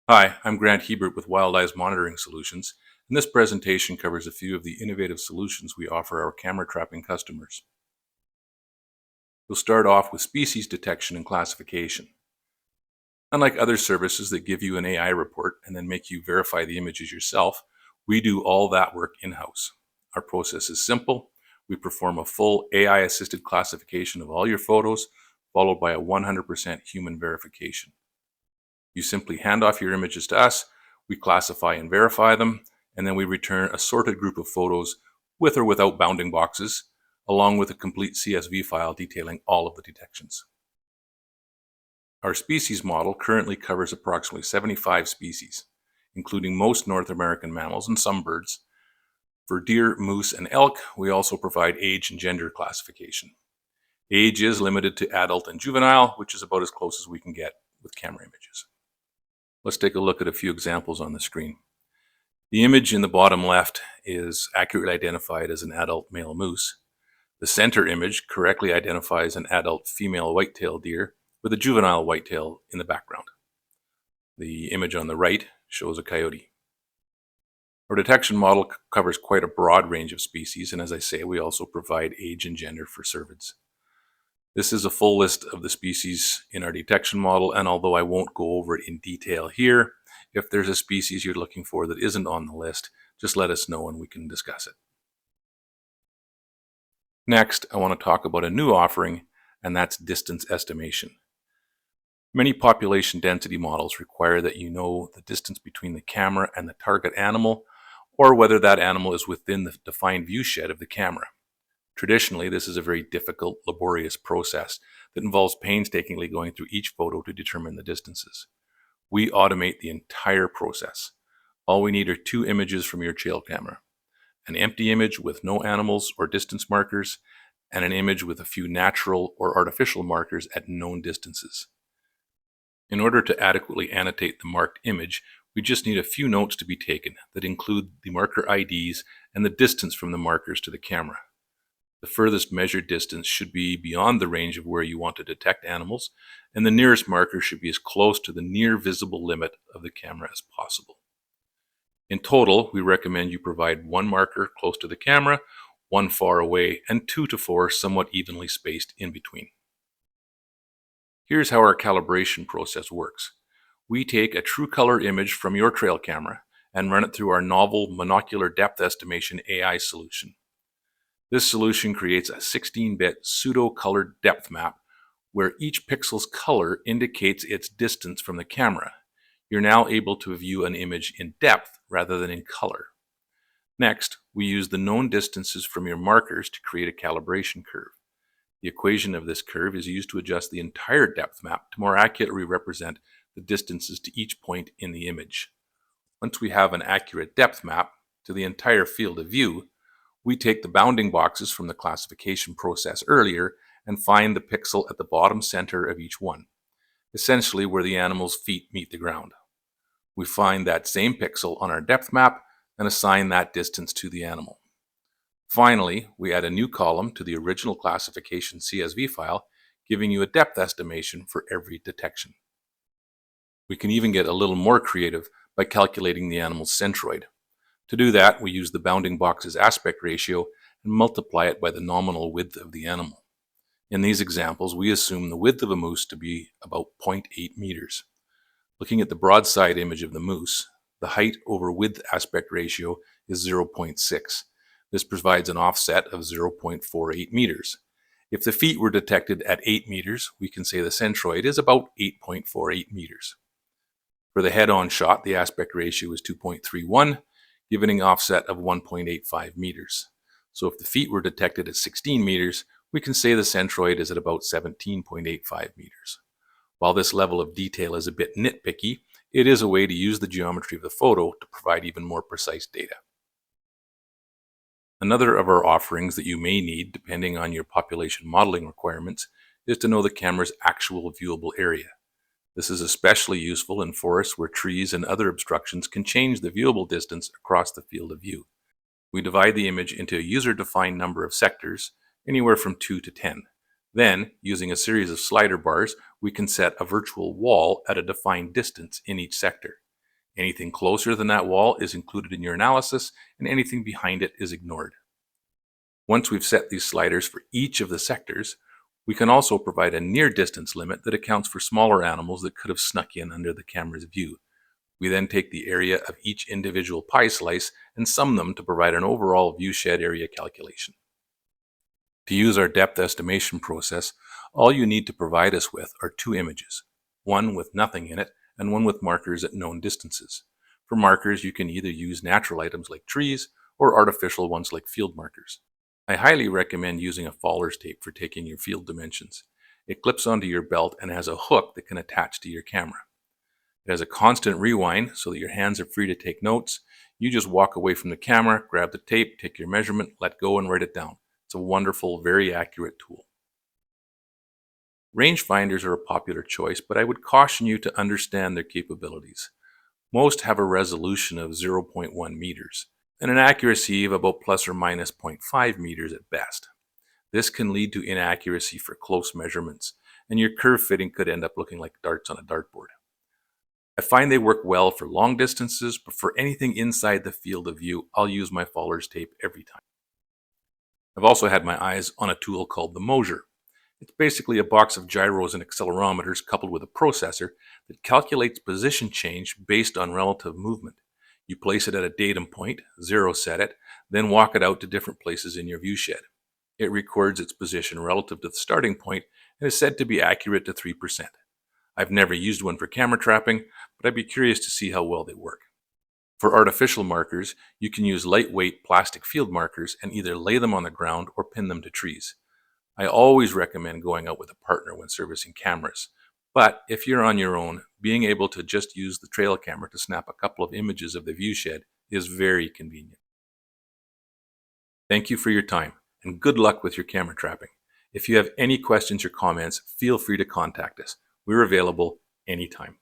Hi, I'm Grant Hebert with Wild Eyes Monitoring Solutions, and this presentation covers a few of the innovative solutions we offer our camera trapping customers. We'll start off with species detection and classification. Unlike other services that give you an AI report and then make you verify the images yourself, we do all that work in-house. Our process is simple. We perform a full AI-assisted classification of all your photos, followed by a 100% human verification. You simply hand off your images to us, we classify and verify them, and then we return a sorted group of photos with or without bounding boxes, along with a complete CSV file detailing all of the detections. Our species model currently covers approximately 75 species, including most North American mammals and some birds. For deer, moose, and elk, we also provide age and gender classification. Age is limited to adult and juvenile, which is about as close as we can get with camera images. Let's take a look at a few examples on the screen. The image in the bottom left is accurately identified as an adult male moose. The center image correctly identifies an adult female whitetail deer with a juvenile whitetail in the background. The image on the right shows a coyote. Our detection model covers quite a broad range of species, and as I say, we also provide age and gender for cervids. This is a full list of the species in our detection model, and although I won't go over it in detail here, if there's a species you're looking for that isn't on the list, just let us know and we can discuss it. Next, I want to talk about a new offering, and that's distance estimation. Many population density models require that you know the distance between the camera and the target animal, or whether that animal is within the defined view shed of the camera. Traditionally, this is a very difficult, laborious process that involves painstakingly going through each photo to determine the distances. We automate the entire process. All we need are 2 images from your trail camera: an empty image with no animals or distance markers, and an image with a few natural or artificial markers at known distances. In order to adequately annotate the marked image, we just need a few notes to be taken that include the marker IDs and the distance from the markers to the camera. The furthest measured distance should be beyond the range of where you want to detect animals, and the nearest marker should be as close to the near visible limit of the camera as possible. In total, we recommend you provide 1 marker close to the camera, 1 far away, and 2 to 4 somewhat evenly spaced in between. Here's how our calibration process works. We take a true color image from your trail camera and run it through our novel monocular depth estimation AI solution. This solution creates a 16-bit pseudo-colored depth map where each pixel's color indicates its distance from the camera. You're now able to view an image in depth rather than in color. Next, we use the known distances from your markers to create a calibration curve. The equation of this curve is used to adjust the entire depth map to more accurately represent the distances to each point in the image. Once we have an accurate depth map to the entire field of view, we take the bounding boxes from the classification process earlier and find the pixel at the bottom center of each one, essentially where the animal's feet meet the ground. We find that same pixel on our depth map and assign that distance to the animal. Finally, we add a new column to the original classification CSV file, giving you a depth estimation for every detection. We can even get a little more creative by calculating the animal's centroid. To do that, we use the bounding box's aspect ratio and multiply it by the nominal width of the animal. In these examples, we assume the width of a moose to be about 0.8 meters. Looking at the broadside image of the moose, the height over width aspect ratio is 0.6. This provides an offset of 0.48 meters. If the feet were detected at 8 meters, we can say the centroid is about 8.48 meters. For the head-on shot, the aspect ratio is 2.31, giving an offset of 1.85 meters. So if the feet were detected at 16 meters, we can say the centroid is at about 17.85 meters. While this level of detail is a bit nitpicky, it is a way to use the geometry of the photo to provide even more precise data. Another of our offerings that you may need, depending on your population modeling requirements, is to know the camera's actual viewable area. This is especially useful in forests where trees and other obstructions can change the viewable distance across the field of view. We divide the image into a user-defined number of sectors, anywhere from 2 to 10. Then, using a series of slider bars, we can set a virtual wall at a defined distance in each sector. Anything closer than that wall is included in your analysis, and anything behind it is ignored. Once we've set these sliders for each of the sectors, we can also provide a near distance limit that accounts for smaller animals that could have snuck in under the camera's view. We then take the area of each individual pie slice and sum them to provide an overall viewshed area calculation. To use our depth estimation process, all you need to provide us with are two images, one with nothing in it and one with markers at known distances. For markers, you can either use natural items like trees or artificial ones like field markers. I highly recommend using a Fowler's tape for taking your field dimensions. It clips onto your belt and has a hook that can attach to your camera. It has a constant rewind so that your hands are free to take notes. You just walk away from the camera, grab the tape, take your measurement, let go, and write it down. It's a wonderful, very accurate tool. Rangefinders are a popular choice, but I would caution you to understand their capabilities. Most have a resolution of 0.1 meters and an accuracy of about plus or minus 0.5 meters at best. This can lead to inaccuracy for close measurements, and your curve fitting could end up looking like darts on a dartboard. I find they work well for long distances, but for anything inside the field of view, I'll use my Fowler's tape every time. I've also had my eyes on a tool called the Mosier. It's basically a box of gyros and accelerometers coupled with a processor that calculates position change based on relative movement. You place it at a datum point, zero set it, then walk it out to different places in your viewshed. It records its position relative to the starting point and is said to be accurate to 3%. I've never used one for camera trapping, but I'd be curious to see how well they work. For artificial markers, you can use lightweight plastic field markers and either lay them on the ground or pin them to trees. I always recommend going out with a partner when servicing cameras, but if you're on your own, being able to just use the trail camera to snap a couple of images of the viewshed is very convenient. Thank you for your time, and good luck with your camera trapping. If you have any questions or comments, feel free to contact us. We're available anytime.